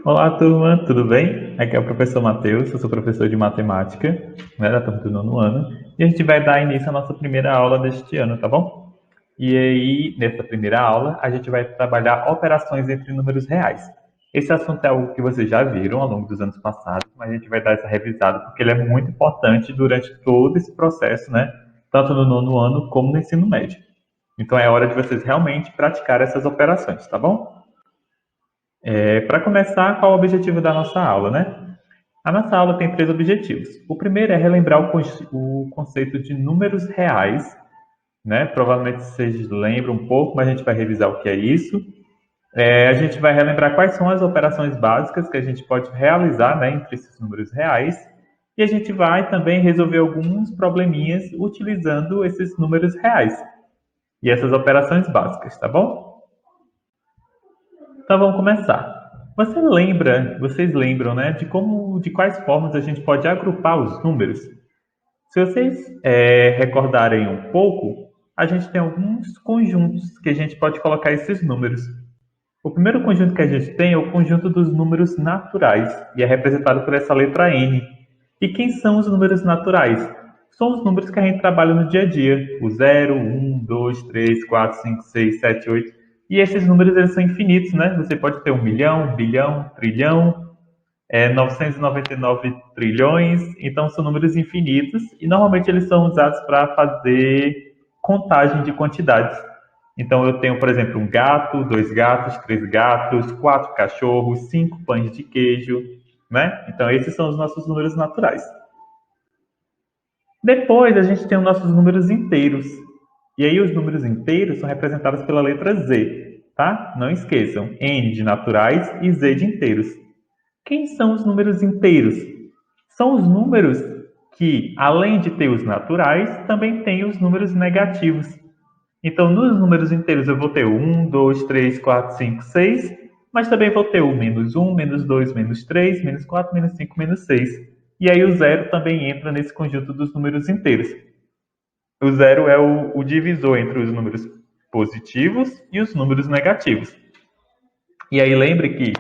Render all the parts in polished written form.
Olá, turma, tudo bem? Aqui é o professor Matheus, eu sou professor de matemática, né, da turma do nono ano, e a gente vai dar início à nossa primeira aula deste ano, tá bom? E aí, nessa primeira aula, a gente vai trabalhar operações entre números reais. Esse assunto é algo que vocês já viram ao longo dos anos passados, mas a gente vai dar essa revisada porque ele é muito importante durante todo esse processo, né? Tanto no nono ano como no ensino médio. Então é hora de vocês realmente praticar essas operações, tá bom? Para começar, qual é o objetivo da nossa aula, né? A nossa aula tem três objetivos. O primeiro é relembrar o conceito de números reais, né? Provavelmente vocês lembram um pouco, mas a gente vai revisar o que é isso. A gente vai relembrar quais são as operações básicas que a gente pode realizar, né, entre esses números reais. E a gente vai também resolver alguns probleminhas utilizando esses números reais e essas operações básicas, tá bom? Então vamos começar. Vocês lembram, né, de quais formas a gente pode agrupar os números? Se vocês recordarem um pouco, a gente tem alguns conjuntos que a gente pode colocar esses números. O primeiro conjunto que a gente tem é o conjunto dos números naturais, e é representado por essa letra N. E quem são os números naturais? São os números que a gente trabalha no dia a dia. O 0, 1, 2, 3, 4, 5, 6, 7, 8. E esses números eles são infinitos, né? Você pode ter 1 milhão, bilhão, trilhão, 999 trilhões. Então são números infinitos e normalmente eles são usados para fazer contagem de quantidades. Então eu tenho, por exemplo, um gato, dois gatos, três gatos, quatro cachorros, cinco pães de queijo, né? Então esses são os nossos números naturais. Depois a gente tem os nossos números inteiros. E aí os números inteiros são representados pela letra Z, tá? Não esqueçam, N de naturais e Z de inteiros. Quem são os números inteiros? São os números que, além de ter os naturais, também tem os números negativos. Então, nos números inteiros eu vou ter o 1, 2, 3, 4, 5, 6, mas também vou ter o menos 1, menos 2, menos 3, menos 4, menos 5, menos 6. E aí o zero também entra nesse conjunto dos números inteiros. O zero é o divisor entre os números positivos e os números negativos. E aí lembre que,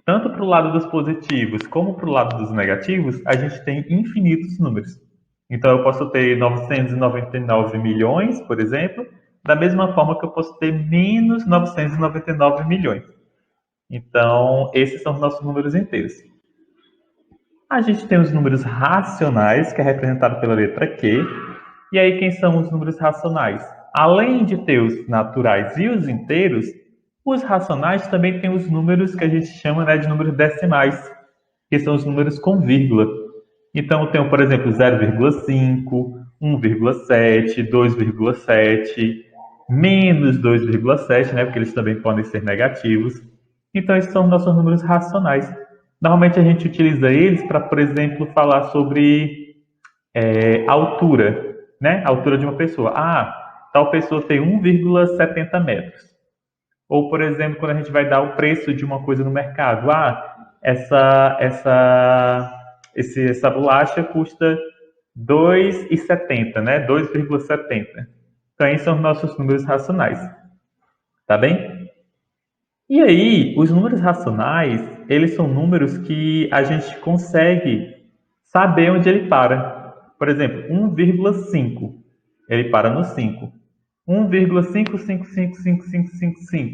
tanto para o lado dos positivos como para o lado dos negativos, a gente tem infinitos números. Então eu posso ter 999 milhões, por exemplo, da mesma forma que eu posso ter menos 999 milhões. Então, esses são os nossos números inteiros. A gente tem os números racionais, que é representado pela letra Q. E aí, quem são os números racionais? Além de ter os naturais e os inteiros, os racionais também têm os números que a gente chama, né, de números decimais, que são os números com vírgula. Então, eu tenho, por exemplo, 0,5, 1,7, 2,7, menos 2,7, né, porque eles também podem ser negativos. Então, esses são nossos números racionais. Normalmente a gente utiliza eles para, por exemplo, falar sobre altura, né? A altura de uma pessoa. Ah, tal pessoa tem 1,70 metros. Ou, por exemplo, quando a gente vai dar o preço de uma coisa no mercado. Ah, essa bolacha custa 2,70, né? 2,70. Então, esses são os nossos números racionais. Tá bem? E aí, os números racionais, eles são números que a gente consegue saber onde ele para. Por exemplo, 1,5, ele para no 5. 1,555555,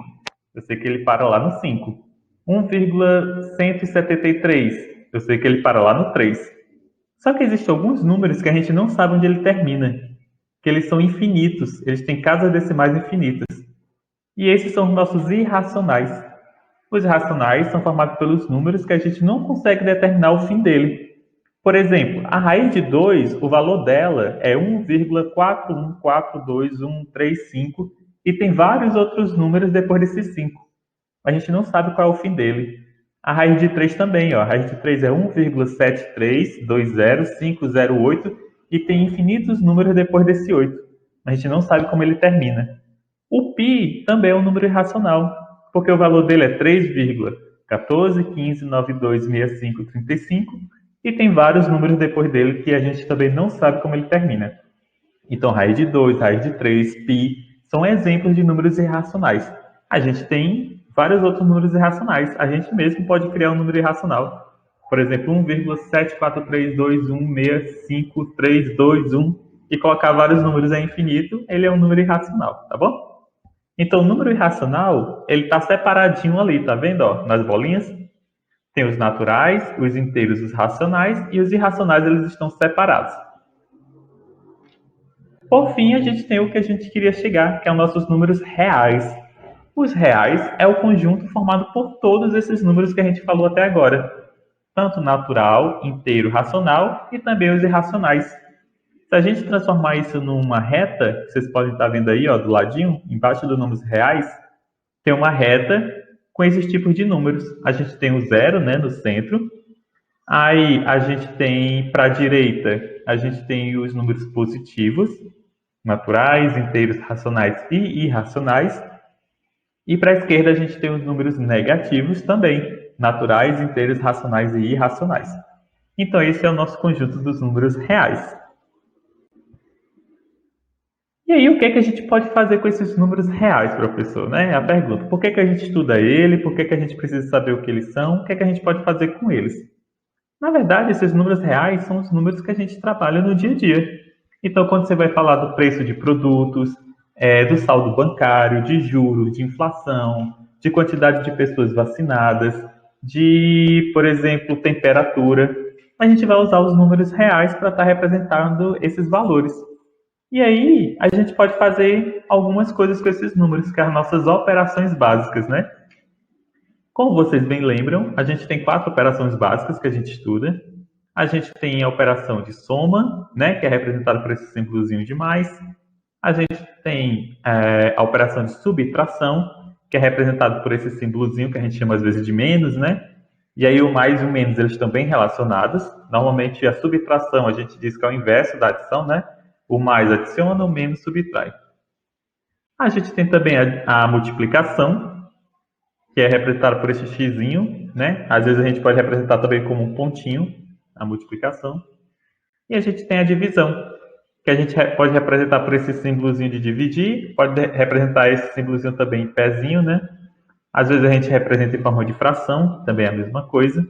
eu sei que ele para lá no 5. 1,173, eu sei que ele para lá no 3. Só que existem alguns números que a gente não sabe onde ele termina, que eles são infinitos, eles têm casas decimais infinitas. E esses são os nossos irracionais. Os racionais são formados pelos números que a gente não consegue determinar o fim dele. Por exemplo, a raiz de 2, o valor dela é 1,41422135 e tem vários outros números depois desses 5. A gente não sabe qual é o fim dele. A raiz de 3 também, ó. A raiz de 3 é 1,7320508 e tem infinitos números depois desse 8. A gente não sabe como ele termina. O π também é um número irracional, porque o valor dele é 3,1415926535 e tem vários números depois dele que a gente também não sabe como ele termina. Então, raiz de 2, raiz de 3, π, são exemplos de números irracionais. A gente tem vários outros números irracionais. A gente mesmo pode criar um número irracional. Por exemplo, 1,74321653221 e colocar vários números a infinito, ele é um número irracional, tá bom? Então, o número irracional, ele está separadinho ali, tá vendo? Ó, nas bolinhas, tem os naturais, os inteiros, os racionais, e os irracionais, eles estão separados. Por fim, a gente tem o que a gente queria chegar, que é os nossos números reais. Os reais é o conjunto formado por todos esses números que a gente falou até agora, tanto natural, inteiro, racional e também os irracionais. Se a gente transformar isso numa reta, vocês podem estar vendo aí, ó, do ladinho, embaixo dos números reais, tem uma reta com esses tipos de números. A gente tem o zero, né, no centro. Aí a gente tem para a direita, a gente tem os números positivos, naturais, inteiros, racionais e irracionais. E para a esquerda a gente tem os números negativos também, naturais, inteiros, racionais e irracionais. Então esse é o nosso conjunto dos números reais. E aí, o que é que a gente pode fazer com esses números reais, professor? Né? A pergunta, por que a gente estuda ele? Por que a gente precisa saber o que eles são? O que é que a gente pode fazer com eles? Na verdade, esses números reais são os números que a gente trabalha no dia a dia. Então, quando você vai falar do preço de produtos, do saldo bancário, de juros, de inflação, de quantidade de pessoas vacinadas, de, por exemplo, temperatura, a gente vai usar os números reais para estar representando esses valores. E aí, a gente pode fazer algumas coisas com esses números, que são as nossas operações básicas, né? Como vocês bem lembram, a gente tem 4 operações básicas que a gente estuda. A gente tem a operação de soma, né, que é representada por esse símbolozinho de mais. A gente tem a operação de subtração, que é representada por esse símbolozinho que a gente chama às vezes de menos, né? E aí o mais e o menos eles estão bem relacionados. Normalmente a subtração a gente diz que é o inverso da adição, né? O mais adiciona, o menos subtrai. A gente tem também a multiplicação, que é representada por esse xizinho, né? Às vezes a gente pode representar também como um pontinho, a multiplicação. E a gente tem a divisão, que a gente pode representar por esse símbolozinho de dividir, pode representar esse símbolozinho também em pezinho, né? Às vezes a gente representa em forma de fração, também é a mesma coisa.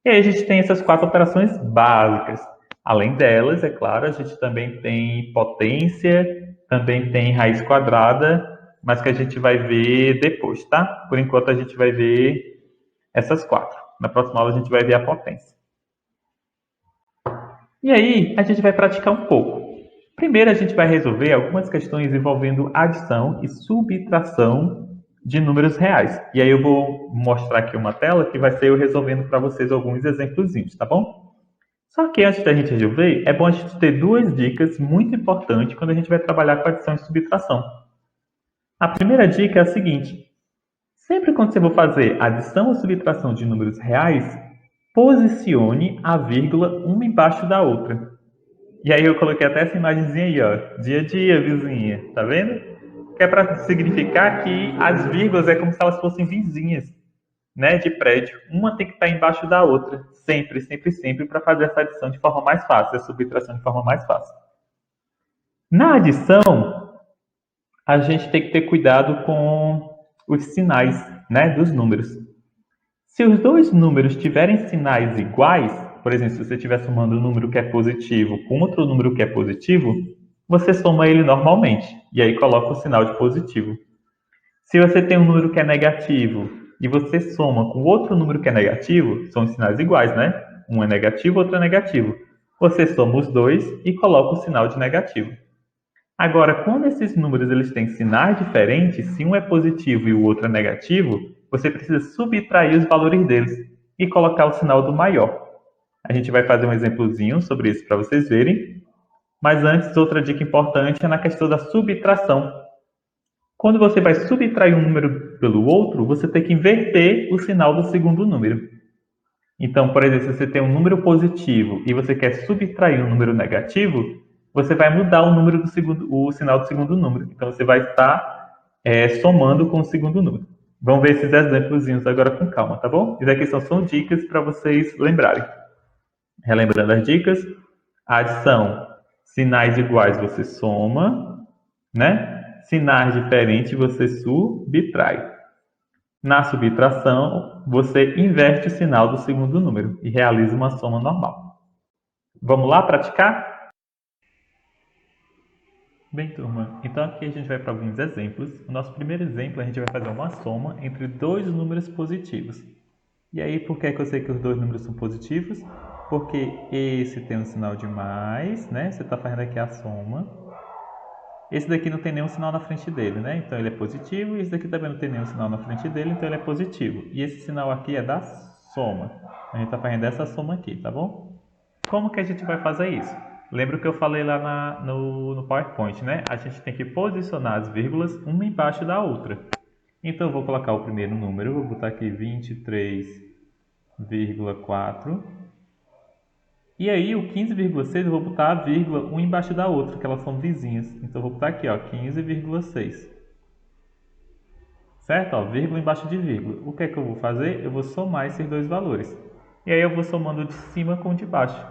E aí a gente tem essas 4 operações básicas. Além delas, é claro, a gente também tem potência, também tem raiz quadrada, mas que a gente vai ver depois, tá? Por enquanto a gente vai ver essas 4. Na próxima aula a gente vai ver a potência. E aí a gente vai praticar um pouco. Primeiro a gente vai resolver algumas questões envolvendo adição e subtração de números reais. E aí eu vou mostrar aqui uma tela que vai ser eu resolvendo para vocês alguns exemplozinhos, tá bom? Só que antes da gente resolver, é bom a gente ter 2 dicas muito importantes quando a gente vai trabalhar com adição e subtração. A primeira dica é a seguinte: sempre quando você for fazer adição ou subtração de números reais, posicione a vírgula uma embaixo da outra. E aí eu coloquei até essa imagenzinha aí, ó, dia a dia, vizinha, tá vendo? Que é para significar que as vírgulas é como se elas fossem vizinhas, né, de prédio. Uma tem que estar embaixo da outra, sempre, sempre, sempre, para fazer essa adição de forma mais fácil, a subtração de forma mais fácil. Na adição, a gente tem que ter cuidado com os sinais, né, dos números. Se os dois números tiverem sinais iguais, por exemplo, se você estiver somando um número que é positivo com outro número que é positivo, você soma ele normalmente, e aí coloca o sinal de positivo. Se você tem um número que é negativo e você soma com outro número que é negativo, são sinais iguais, né? Um é negativo, outro é negativo. Você soma os dois e coloca o sinal de negativo. Agora, quando esses números eles têm sinais diferentes, se um é positivo e o outro é negativo, você precisa subtrair os valores deles e colocar o sinal do maior. A gente vai fazer um exemplozinho sobre isso para vocês verem. Mas antes, outra dica importante é na questão da subtração. Quando você vai subtrair um número pelo outro, você tem que inverter o sinal do segundo número. Então, por exemplo, se você tem um número positivo e você quer subtrair um número negativo, você vai mudar o sinal do segundo número. Então, você vai estar somando com o segundo número. Vamos ver esses exemplos agora com calma, tá bom? Isso aqui são dicas para vocês lembrarem. Relembrando as dicas, a adição, sinais iguais você soma, né? Sinais diferentes você subtrai. Na subtração, você inverte o sinal do segundo número e realiza uma soma normal. Vamos lá praticar? Bem, turma, então aqui a gente vai para alguns exemplos. O nosso primeiro exemplo, a gente vai fazer uma soma entre dois números positivos. E aí, por que é que eu sei que os dois números são positivos? Porque esse tem um sinal de mais, né? Você está fazendo aqui a soma. Esse daqui não tem nenhum sinal na frente dele, né? Então ele é positivo. E esse daqui também não tem nenhum sinal na frente dele, então ele é positivo. E esse sinal aqui é da soma. A gente está fazendo essa soma aqui, tá bom? Como que a gente vai fazer isso? Lembra o que eu falei lá no PowerPoint, né? A gente tem que posicionar as vírgulas uma embaixo da outra. Então eu vou colocar o primeiro número, vou botar aqui 23,4. E aí o 15,6 eu vou botar a vírgula uma embaixo da outra, que elas são vizinhas. Então eu vou botar aqui, ó, 15,6. Certo? Ó, vírgula embaixo de vírgula. O que é que eu vou fazer? Eu vou somar esses dois valores. E aí eu vou somando de cima com o de baixo.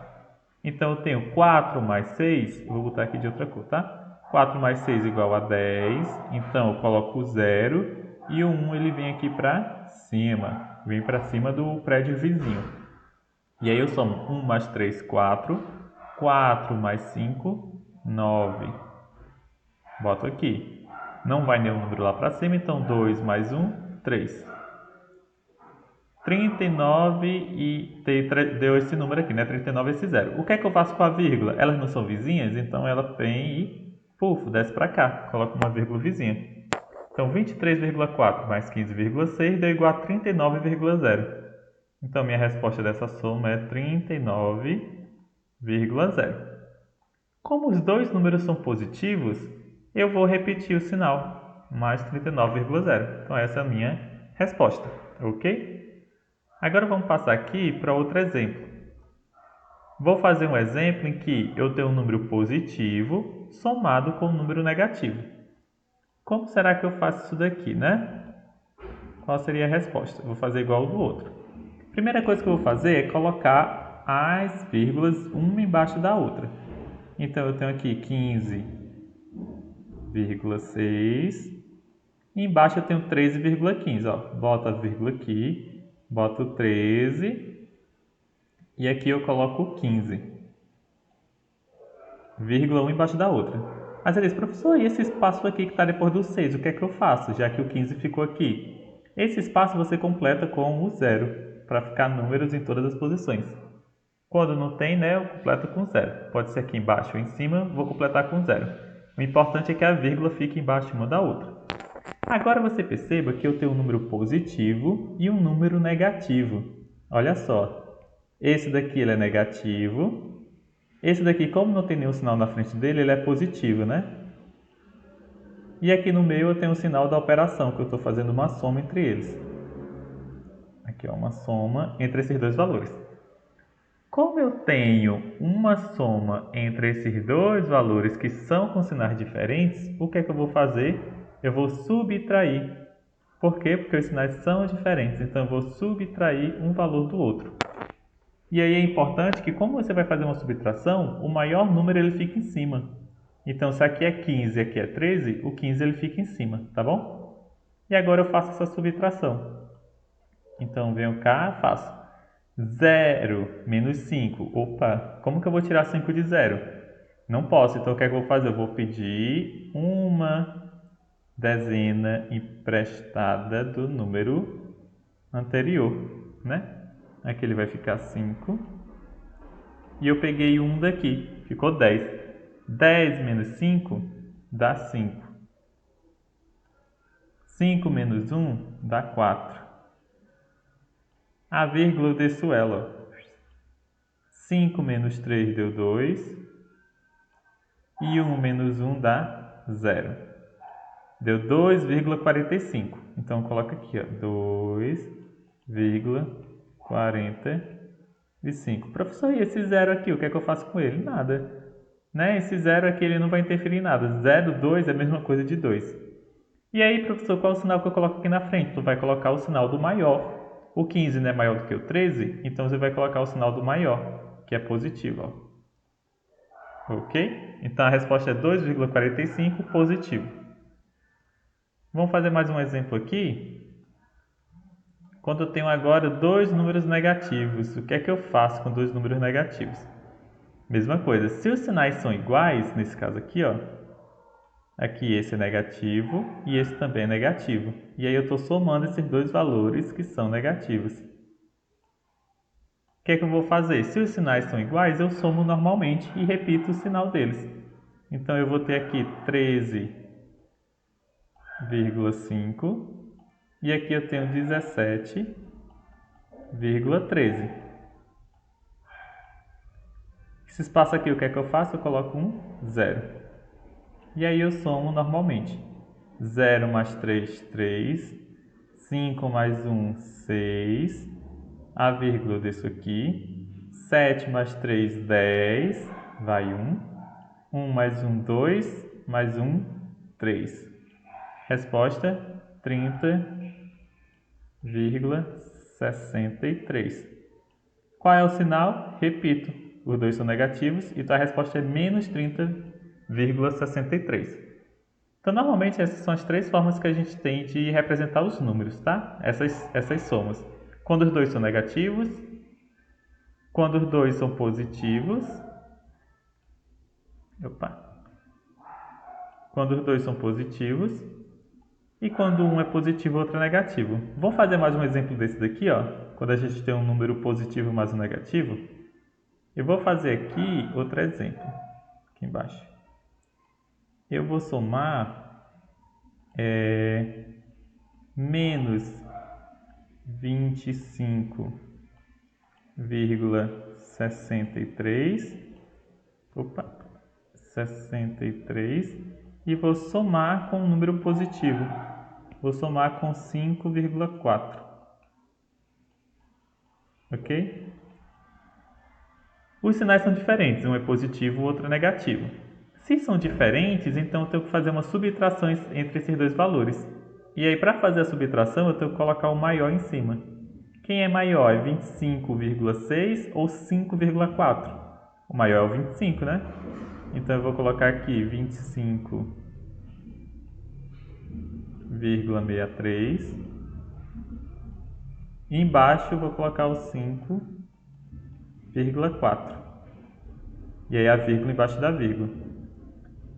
Então eu tenho 4 mais 6, eu vou botar aqui de outra cor, tá? 4 mais 6 igual a 10, então eu coloco o 0 e o 1 ele vem aqui para cima, vem para cima do prédio vizinho. E aí eu somo 1 mais 3, 4, 4 mais 5, 9. Boto aqui. Não vai nenhum número lá para cima, então 2 mais 1, 3. 39 e deu esse número aqui, né? 39 esse zero. O que é que eu faço com a vírgula? Elas não são vizinhas, então ela vem e desce para cá. Coloco uma vírgula vizinha. Então 23,4 mais 15,6 deu igual a 39,0. Então minha resposta dessa soma é 39,0. Como os dois números são positivos, eu vou repetir o sinal, mais 39,0. Então essa é a minha resposta, ok? Agora vamos passar aqui para outro exemplo. Vou fazer um exemplo em que eu tenho um número positivo somado com um número negativo. Como será que eu faço isso daqui, né? Qual seria a resposta? Eu vou fazer igual ao do outro. Primeira coisa que eu vou fazer é colocar as vírgulas uma embaixo da outra. Então eu tenho aqui 15,6 e embaixo eu tenho 13,15. Boto a vírgula aqui, boto 13 e aqui eu coloco 15. Vírgula uma embaixo da outra. Mas ele diz, professor, e esse espaço aqui que está depois do 6, o que é que eu faço, já que o 15 ficou aqui? Esse espaço você completa com o 0, para ficar números em todas as posições. Quando não tem, né, eu completo com 0. Pode ser aqui embaixo ou em cima, vou completar com 0. O importante é que a vírgula fique embaixo uma da outra. Agora você perceba que eu tenho um número positivo e um número negativo. Olha só, esse daqui ele é negativo. Esse daqui, como não tem nenhum sinal na frente dele, ele é positivo, né? E aqui no meio eu tenho o sinal da operação, que eu estou fazendo uma soma entre eles. Aqui é uma soma entre esses dois valores. Como eu tenho uma soma entre esses dois valores que são com sinais diferentes, o que é que eu vou fazer? Eu vou subtrair. Por quê? Porque os sinais são diferentes, então eu vou subtrair um valor do outro. E aí é importante que, como você vai fazer uma subtração, o maior número ele fica em cima. Então, se aqui é 15 e aqui é 13, o 15 ele fica em cima, tá bom? E agora eu faço essa subtração. Então, venho cá, faço 0 menos 5. Opa, como que eu vou tirar 5 de 0? Não posso, então o que é que eu vou fazer? Eu vou pedir uma dezena emprestada do número anterior, né? Aqui ele vai ficar 5. E eu peguei 1 daqui, ficou 10. 10 menos 5 dá 5. 5 menos 1 dá 4. A vírgula eu desço ela. 5 menos 3 deu 2. E 1 menos 1 dá 0. Deu 2,45. Então coloca aqui, ó, 2,45. Professor, e esse zero aqui, o que é que eu faço com ele? Nada. Né? Esse zero aqui ele não vai interferir em nada. 0, 2 é a mesma coisa de 2. E aí, professor, qual é o sinal que eu coloco aqui na frente? Tu vai colocar o sinal do maior. O 15 não é maior do que o 13, então você vai colocar o sinal do maior, que é positivo. Ó. Ok? Então a resposta é 2,45 positivo. Vamos fazer mais um exemplo aqui. Quando eu tenho agora dois números negativos, o que é que eu faço com dois números negativos? Mesma coisa, se os sinais são iguais, nesse caso aqui, ó, aqui esse é negativo e esse também é negativo. E aí eu estou somando esses dois valores que são negativos. O que é que eu vou fazer? Se os sinais são iguais, eu somo normalmente e repito o sinal deles. Então eu vou ter aqui 13,5 e aqui eu tenho 17,13. Esse espaço aqui, o que é que eu faço? Eu coloco um zero. E aí eu somo normalmente. 0 mais 3, 3. 5 mais 1, 6. A vírgula eu desço aqui. 7 mais 3, 10. Vai 1. 1 mais 1, 2. Mais 1, 3. Resposta 30,63. Qual é o sinal? Repito, os dois são negativos, então a resposta é menos 30,63. Então, normalmente, essas são as três formas que a gente tem de representar os números, tá? Essas somas. Quando os dois são negativos, quando os dois são positivos, quando os dois são positivos e quando um é positivo e o outro é negativo. Vamos fazer mais um exemplo desse daqui, ó. Quando a gente tem um número positivo mais um negativo. Eu vou fazer aqui outro exemplo, aqui embaixo. Eu vou somar menos 25,63 e vou somar com um número positivo. Vou somar com 5,4. Ok? Os sinais são diferentes, um é positivo, o outro é negativo. Se são diferentes, então eu tenho que fazer uma subtração entre esses dois valores. E aí, para fazer a subtração, eu tenho que colocar o maior em cima. Quem é maior? É 25,6 ou 5,4? O maior é o 25, né? Então eu vou colocar aqui 25,63. E embaixo eu vou colocar o 5,4. E aí a vírgula embaixo da vírgula.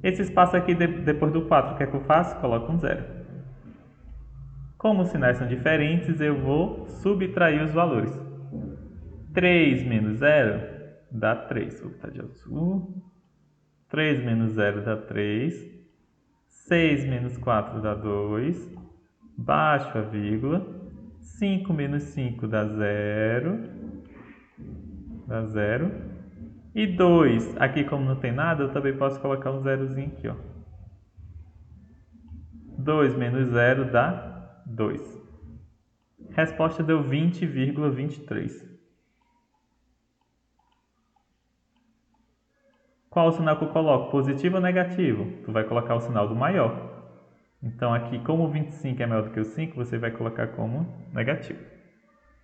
Esse espaço aqui depois do 4, o que é que eu faço? Coloco um zero. Como os sinais são diferentes, eu vou subtrair os valores. 3 menos 0 dá 3. Vou botar de azul. 3 menos 0 dá 3. 6 menos 4 dá 2. Baixo a vírgula. 5 menos 5 dá 0. Dá 0. E 2, aqui como não tem nada, eu também posso colocar um zerozinho aqui, ó. 2 menos 0 dá 2. Resposta deu 20,23. Qual o sinal que eu coloco? Positivo ou negativo? Tu vai colocar o sinal do maior. Então aqui, como o 25 é maior do que o 5, você vai colocar como negativo.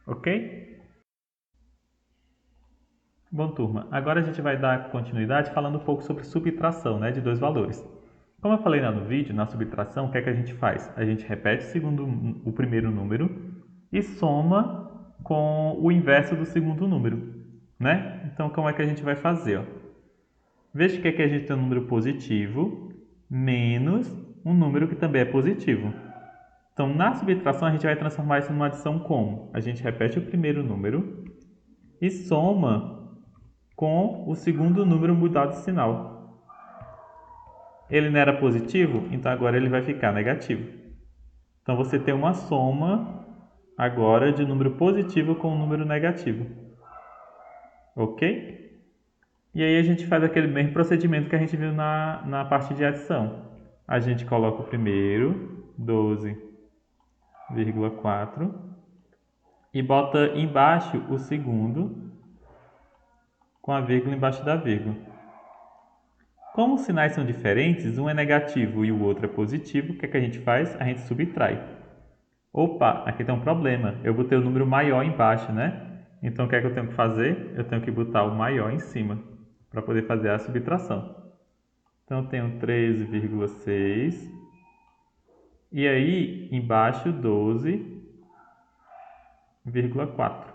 Ok? Bom, turma, agora a gente vai dar continuidade falando um pouco sobre subtração, né, de dois valores. Como eu falei lá no vídeo, na subtração, o que é que a gente faz? A gente repete o primeiro número e soma com o inverso do segundo número, né? Então, como é que a gente vai fazer? Ó? Veja que aqui a gente tem um número positivo menos um número que também é positivo. Então, na subtração, a gente vai transformar isso numa adição como? A gente repete o primeiro número e soma com o segundo número mudado de sinal. Ele não era positivo, então agora ele vai ficar negativo. Então você tem uma soma agora de número positivo com um número negativo. Ok? E aí a gente faz aquele mesmo procedimento que a gente viu na parte de adição. A gente coloca o primeiro, 12,4, e bota embaixo o segundo, com a vírgula embaixo da vírgula. Como os sinais são diferentes, um é negativo e o outro é positivo, o que é que a gente faz? A gente subtrai. Opa, aqui tem um problema. Eu botei o número maior embaixo, né? Então o que é que eu tenho que fazer? Eu tenho que botar o maior em cima para poder fazer a subtração. Então eu tenho 13,6 e aí embaixo 12 2,4.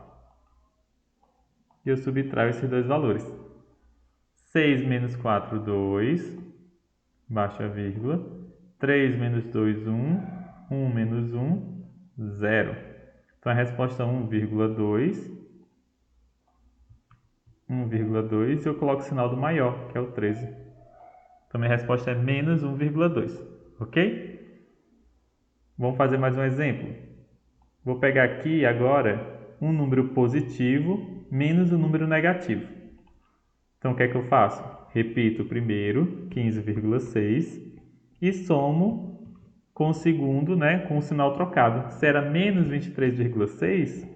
E eu subtraio esses dois valores. 6 menos 4, 2, baixa a vírgula. 3 menos 2, 1. 1 menos 1, 0. Então a resposta é 1,2. 1,2 e eu coloco o sinal do maior, que é o 13. Então minha resposta é menos 1,2. Ok? Vamos fazer mais um exemplo. Vou pegar aqui agora um número positivo menos um número negativo. Então o que é que eu faço? Repito o primeiro, 15,6, e somo com o segundo, né, com o sinal trocado. Se era menos 23,6,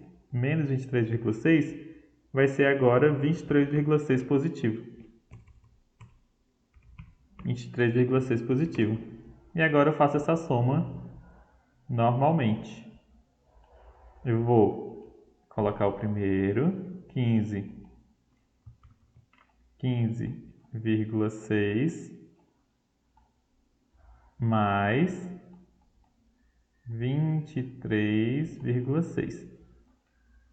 vai ser agora 23,6 positivo. 23,6 positivo. E agora eu faço essa soma normalmente. Eu vou colocar o primeiro, 15,6 mais 23,6.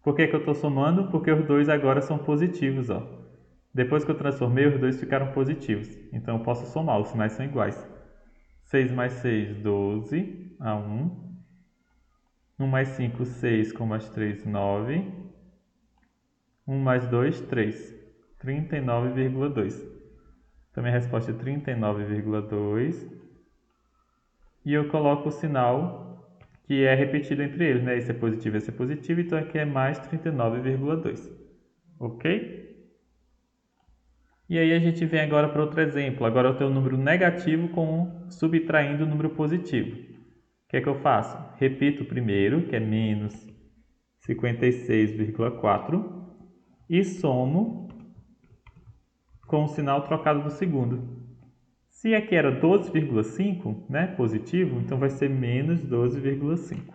Por que eu estou somando? Porque os dois agora são positivos, ó. Depois que eu transformei, os dois ficaram positivos. Então eu posso somar, os sinais são iguais. 6 mais 6, 12, a 1. 1 mais 5, 6, com mais 3, 9. 1 mais 2, 3. 39,2. Então minha resposta é 39,2. E eu coloco o sinal que é repetido entre eles, né? Esse é positivo, então aqui é mais 39,2. Ok? E aí a gente vem agora para outro exemplo. Agora eu tenho um número negativo subtraindo o número positivo. O que é que eu faço? Repito o primeiro, que é menos 56,4, e somo com o sinal trocado do segundo. Se aqui era 12,5, né, positivo, então vai ser menos 12,5.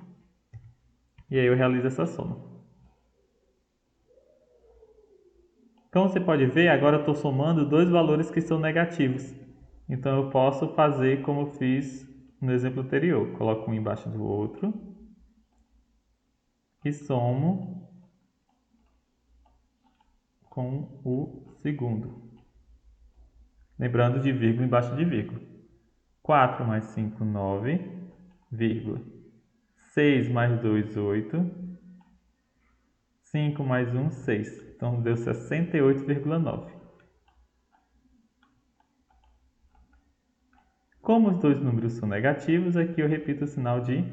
E aí eu realizo essa soma. Então você pode ver, agora eu estou somando dois valores que são negativos. Então eu posso fazer como eu fiz no exemplo anterior. Coloco um embaixo do outro e somo com o segundo. Lembrando de vírgula embaixo de vírgula. 4 mais 5, 9, vírgula. 6 mais 2, 8. 5 mais 1, 6. Então deu 68,9. Como os dois números são negativos, aqui eu repito o sinal de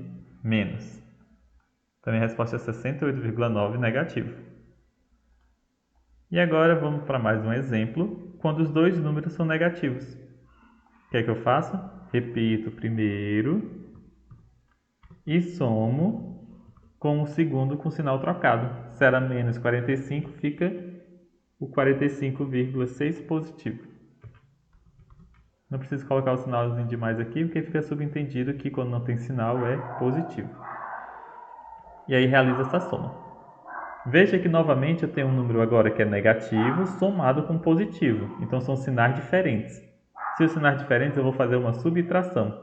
menos. Então minha resposta é 68,9 negativo. E agora vamos para mais um exemplo, quando os dois números são negativos. O que é que eu faço? Repito o primeiro e somo com o segundo com sinal trocado. Se era menos 45, fica o 45,6 positivo. Não preciso colocar o sinalzinho de mais aqui, porque fica subentendido que quando não tem sinal é positivo. E aí realiza essa soma. Veja que novamente eu tenho um número agora que é negativo somado com positivo. Então são sinais diferentes. Se os sinais diferentes, eu vou fazer uma subtração.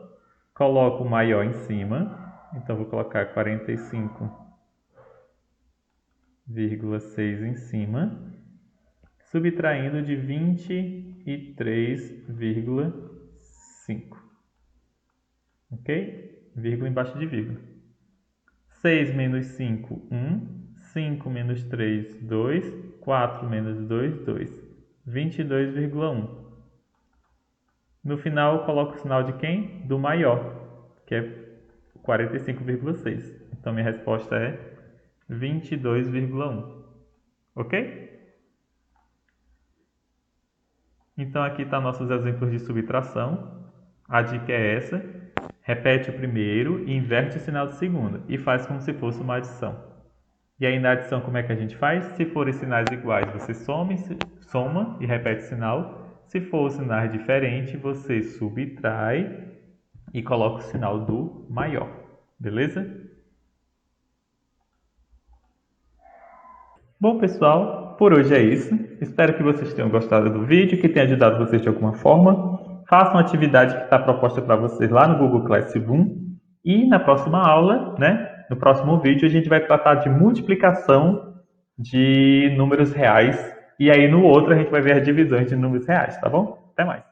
Coloco o maior em cima. Então vou colocar 45,6 em cima. Subtraindo de 23,5. Ok? Vírgula embaixo de vírgula. 6 menos 5, 1. 5 menos 3, 2. 4 menos 2, 2. 22,1. No final, eu coloco o sinal de quem? Do maior, que é 45,6. Então, minha resposta é 22,1. Ok? Então, aqui estão nossos exemplos de subtração. A dica é essa. Repete o primeiro e inverte o sinal do segundo. E faz como se fosse uma adição. E aí na adição como é que a gente faz? Se forem sinais iguais, você soma e repete o sinal. Se for sinais diferentes, você subtrai e coloca o sinal do maior. Beleza? Bom, pessoal, por hoje é isso. Espero que vocês tenham gostado do vídeo, que tenha ajudado vocês de alguma forma. Façam a atividade que está proposta para vocês lá no Google Classroom. E na próxima aula, né, No próximo vídeo a gente vai tratar de multiplicação de números reais. E aí no outro a gente vai ver as divisões de números reais, tá bom? Até mais.